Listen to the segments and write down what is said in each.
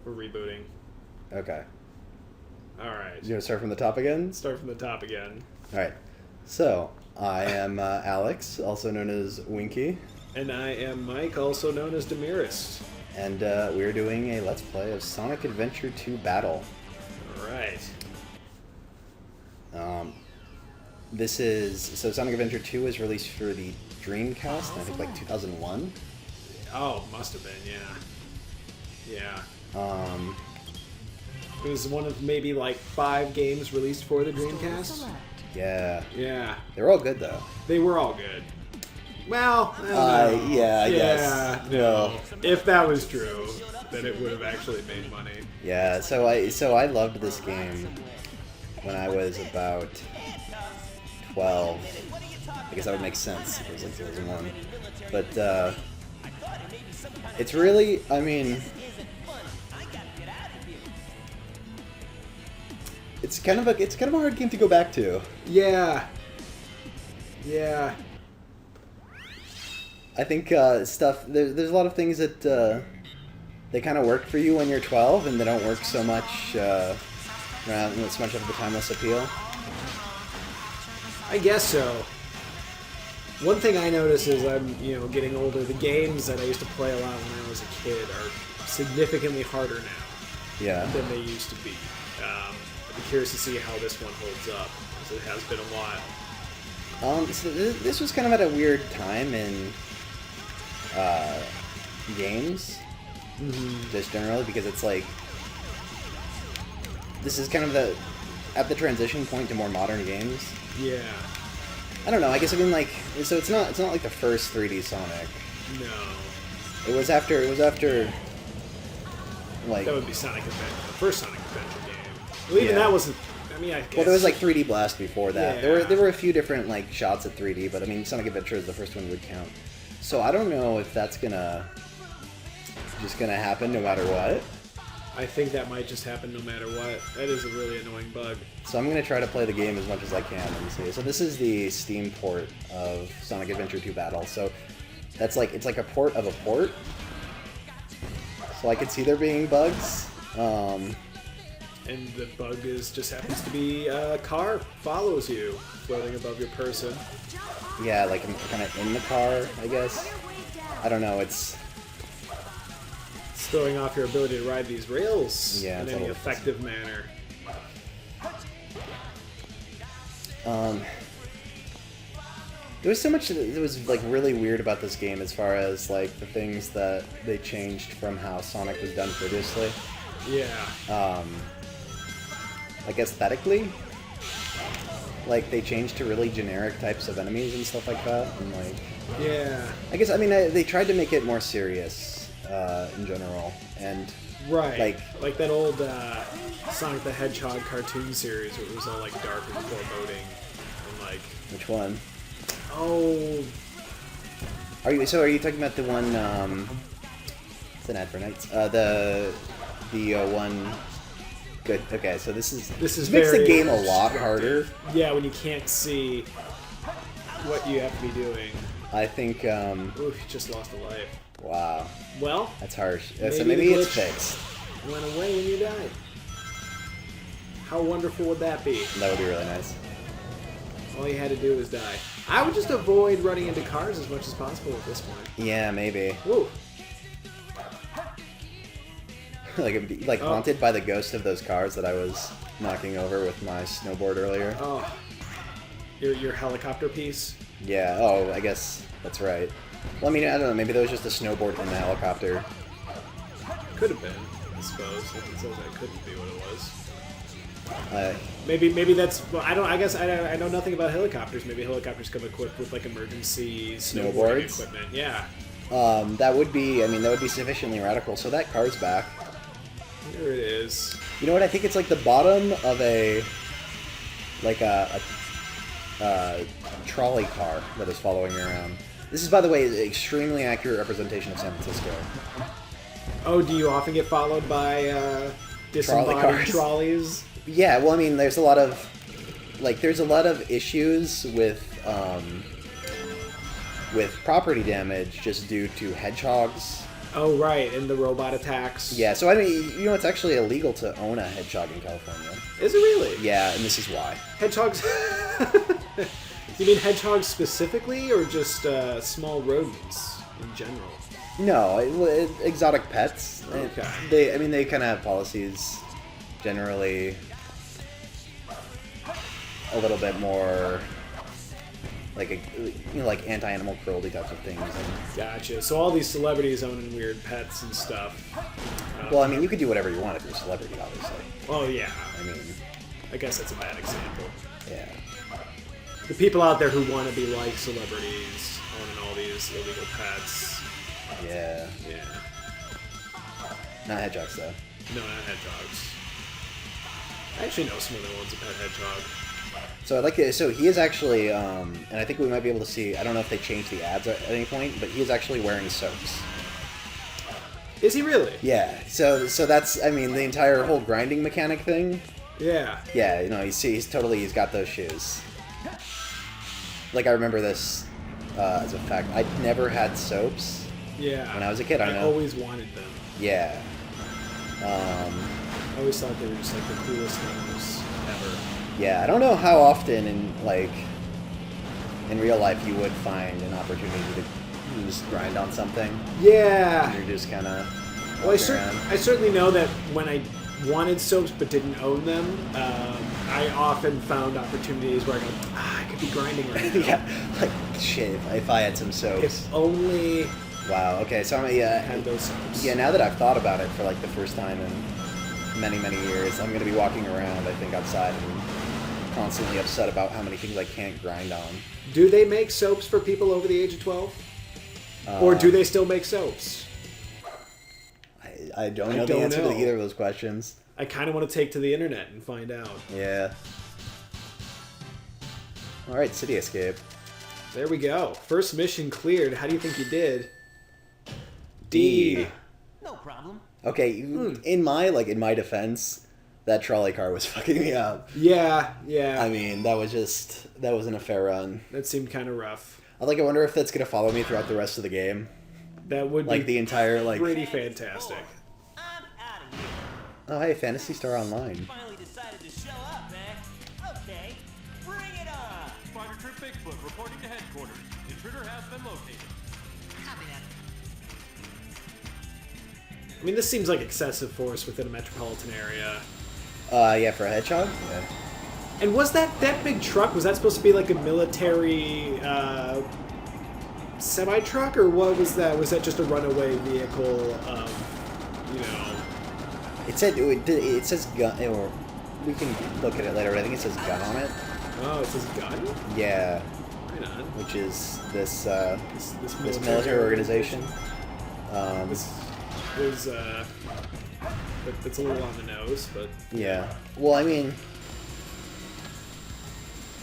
We're rebooting. Okay. All right. You want to start from the top again? Start from the top again. All right. So, I am Alex, also known as Winky, And I am Mike, also known as Demirist. and we're doing a Let's Play of Sonic Adventure 2 Battle. All right. So Sonic Adventure 2 was released for the Dreamcast, I think like 2001. Oh, must have been, yeah. Yeah. Um, It was one of maybe like 5 games released for the Dreamcast. yeah. Yeah. They were all good though. They were all good. Well, I don't know. Yeah, I guess. Yeah, no. Well, If that was true, then it would have actually made money. yeah, so I loved this game when I was about 12. I guess that would make sense if it was like 2001. But it's really, I mean, it's kind of a hard game to go back to. Yeah. Yeah. I think there's a lot of things that they kind of work for you when you're 12, and they don't work so much around so much of the timeless appeal. I guess so. One thing I notice is I'm, getting older. The games that I used to play a lot when I was a kid are significantly harder now Yeah. than they used to be. I'd be curious to see how this one holds up, because it has been a while. So this was kind of at a weird time in games, just generally, because it's like this is kind of at the transition point to more modern games. Yeah. I don't know. I guess like so it's not like the first 3D Sonic. No. It was after like That would be Sonic Adventure, the first Sonic Adventure game. Well, even Yeah. that wasn't. I mean, I guess. well, there was like 3D Blast before that. Yeah. There were a few different like shots at 3D, but I mean Sonic Adventure is the first one would count. So I don't know if that's just gonna happen no matter what. I think that might just happen no matter what. That is a really annoying bug. So I'm gonna try to play the game as much as I can and see. So this is the Steam port of Sonic Adventure 2 Battle. So that's like it's like a port of a port. So I could see there being bugs. And the bug just happens to be a car follows you, floating above your person. Yeah, like I'm kind of in the car, I guess. I don't know. It's Throwing off your ability to ride these rails Yeah, in it's a any little effective manner. there was so much that was like really weird about this game as far as like the things that they changed from how Sonic was done previously. Yeah. Like aesthetically, like they changed to really generic types of enemies and stuff like that, and like Yeah. I guess they tried to make it more serious in general, and Right. Like that old Sonic the Hedgehog cartoon series where it was all like dark and foreboding. And like, which one? oh, Are you talking about the one? It's an ad for Nights. The one. Good. Okay, so this makes very the game a lot harder. yeah, when you can't see what you have to be doing. I think. Oof, you just lost a life. Wow, Well, that's harsh. So Maybe maybe the it's glitch- fixed. went away when you died. How wonderful would that be? That would be really nice. All you had to do was die. I would just avoid running into cars as much as possible at this point. Yeah, maybe. Woo. like haunted by the ghost of those cars that I was knocking over with my snowboard earlier. Oh. Your helicopter piece? Yeah. Oh, I guess that's right. Well, I mean, I don't know. Maybe that was just a snowboard from the helicopter. Could have been, I suppose. If it says that couldn't be what it was. Maybe that's. Well, I don't. I guess I know nothing about helicopters. Maybe helicopters come equipped with like emergency snowboarding Snowboards? equipment. Yeah. That would be. I mean, that would be sufficiently radical. So that car's back. Here it is. You know what? I think it's like the bottom of a trolley car that is following you around. This is, by the way, an extremely accurate representation of San Francisco. Oh, do you often get followed by disembodied cars. trolleys? Yeah. Well, I mean, there's a lot of issues with property damage just due to hedgehogs Oh, right, and the robot attacks. Yeah, so I mean, you know, it's actually illegal to own a hedgehog in California. Is it really? Yeah, and this is why. Hedgehogs... You mean hedgehogs specifically, or just small rodents in general? No, exotic pets. Okay. They kind of have policies generally a little bit more like anti-animal cruelty types of things. Gotcha. So all these celebrities owning weird pets and stuff. Well, I mean, you could do whatever you want if you're a celebrity, obviously. Oh yeah. I mean, I guess that's a bad example. yeah. The people out there who want to be like celebrities owning all these illegal pets. Yeah. Yeah. Not hedgehogs, though. No, not hedgehogs. I actually know someone that owns a pet hedgehog. So I'd like to, so he is actually, and I think we might be able to see, I don't know if they changed the ads at any point, but he is actually wearing soaps. Is he really? Yeah, so that's, I mean, the entire whole grinding mechanic thing. Yeah. Yeah, you know, he's got those shoes. Like, I remember this as a fact. I'd never had soaps. Yeah. When I was a kid, I know. always wanted them. Yeah. I always thought they were just like the coolest things ever. Yeah, I don't know how often in real life you would find an opportunity to just grind on something. Yeah. And you're just kind of Well, I certainly know that when I wanted soaps but didn't own them, I often found opportunities where I go, I could be grinding right now. Yeah, like, shit, if I had some soaps. If only Wow, okay, so I had those soaps. yeah, now that I've thought about it for like the first time in many, many years, I'm going to be walking around, I think, outside and constantly upset about how many things I can't grind on. Do they make soaps for people over the age of 12? Or do they still make soaps? I don't know the answer to either of those questions. I kind of want to take to the internet and find out. Yeah. Alright, City Escape. There we go. First mission cleared. How do you think you did? D. No problem. Okay, in my defense, that trolley car was fucking me up. Yeah. I mean, that wasn't a fair run. That seemed kind of rough. I wonder if that's gonna follow me throughout the rest of the game. That would Like be the entire pretty fantastic. I'm out of here. Oh hey, Phantasy Star Online. Finally decided to show up, eh? Okay, bring it on. Spider Troop Bigfoot reporting to headquarters. Intruder has been located. Copy that. I mean, this seems like excessive force within a metropolitan area. Yeah, for a hedgehog? Yeah. And was that big truck, was that supposed to be like a military semi-truck, or what was that? Was that just a runaway vehicle of, you know... It says gun, or we can look at it later, but I think it says gun on it. Oh, it says gun? Yeah. Right on. Which is this This military organization. This is, that's a little on the nose, but... Yeah. Well, I mean,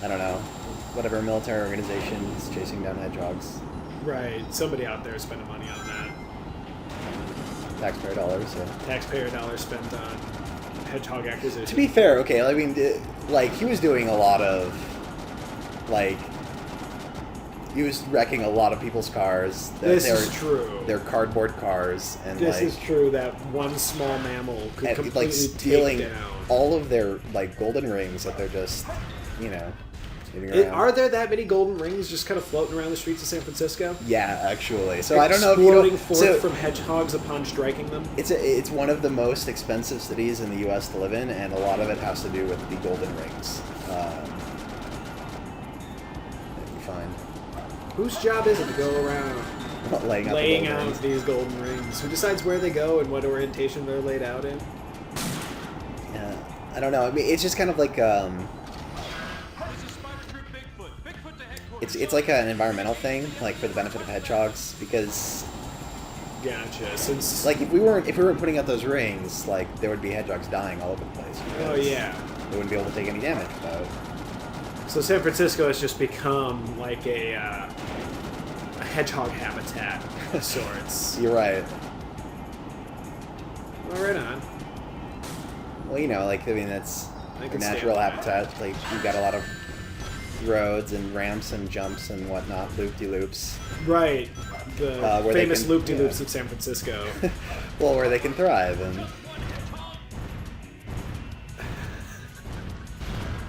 I don't know. Whatever military organization is chasing down hedgehogs. Right, somebody out there is spending money on that. Taxpayer dollars, yeah. Taxpayer dollars spent on hedgehog acquisition. To be fair, okay, I mean, like, he was doing a lot of, like, he was wrecking a lot of people's cars. This is true. They're cardboard cars, and this like, is true that one small mammal could and, completely like, stealing take down. all of their, like, golden rings that they're just, you know, leaving around. Are there that many golden rings just kind of floating around the streets of San Francisco? Yeah, actually. So I don't know if you Exploding know, forth so from hedgehogs upon striking them? it's one of the most expensive cities in the U.S. to live in, and a lot of it has to do with the golden rings. That you find. Whose job is it to go around laying out these golden rings? Who decides where they go and what orientation they're laid out in? Yeah, I don't know. I mean, it's just kind of like This is Spider Troop Bigfoot. Bigfoot to headquarters. it's like an environmental thing, like for the benefit of hedgehogs, because Gotcha. Since like if we weren't putting out those rings, like there would be hedgehogs dying all over the place. oh yeah, they wouldn't be able to take any damage. so San Francisco has just become like a hedgehog habitat of sorts. You're right. Well, right on. Well, you know, like I mean, that's I a can natural stand that. habitat. Like you've got a lot of roads and ramps and jumps and whatnot, loop-de-loops. Right. The Where they famous can- loop-de-loops yeah. of San Francisco. Well, where they can thrive and.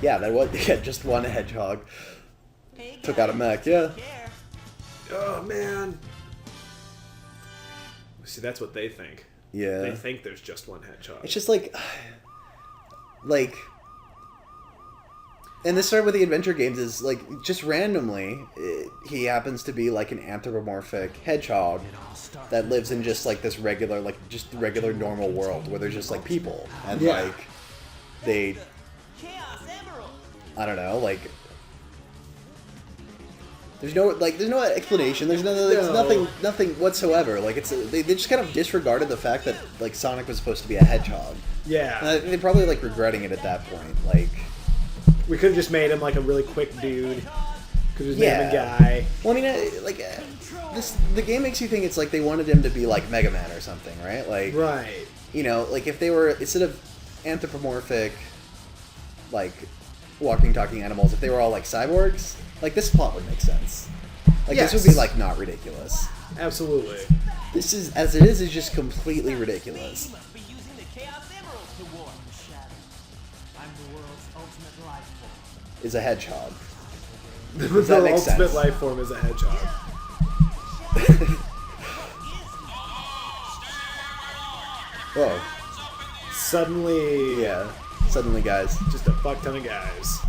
Yeah, that was just one hedgehog Hey, took out a guys, mech. Yeah. care. Oh, man. See, that's what they think. Yeah. They think there's just one hedgehog. It's just like, and this started with the adventure games. Is like just randomly, he happens to be like an anthropomorphic hedgehog that lives in just like this regular, just regular normal world where there's just like people and Yeah. like they, Chaos Emerald. I don't know, like. There's no explanation. There's No. nothing whatsoever. Like they just kind of disregarded the fact that like Sonic was supposed to be a hedgehog. Yeah. And they're probably like regretting it at that point. Like, We could have just made him like a really quick dude. Could have just yeah, made him a guy. Well, I mean, the game makes you think it's like they wanted him to be like Mega Man or something, right? Like, Right. you know, like if they were instead of anthropomorphic, like walking, talking animals, if they were all like cyborgs, like this plot would make sense. Like this would be Yes. like not ridiculous. Absolutely. This is as it is just completely ridiculous. You must be using the Chaos Emerald to warp. Shadow. I'm the world's ultimate life form. Is a hedgehog. The that make ultimate sense? life form is a hedgehog. Whoa. Suddenly, Yeah. Suddenly, guys. just a fuck ton of guys.